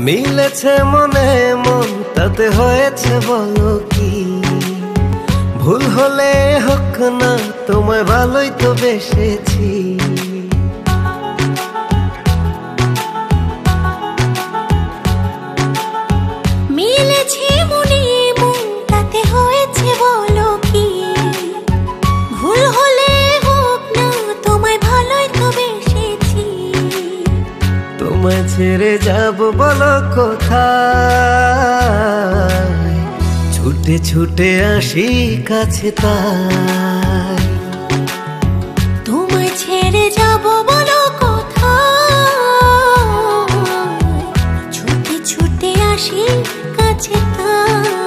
মিলেছে মনে মন তাতে হয়েছে বলো কি, ভুল হলে হোক না তোমায় ভালোই তো বেসেছি। মিলেছে মনে মন তাতে হয়েছে বলো কি, ভুল হলে হোক না তোমায় ভালোই তো বেসেছি। তোমায় ছেড়ে যাব বলো কোথায়, ছুটে ছুটে আসি কাছে তাই। তোমায় ছেড়ে যাব বলো কোথায়, ছুটে ছুটে আসি কাছে তাই।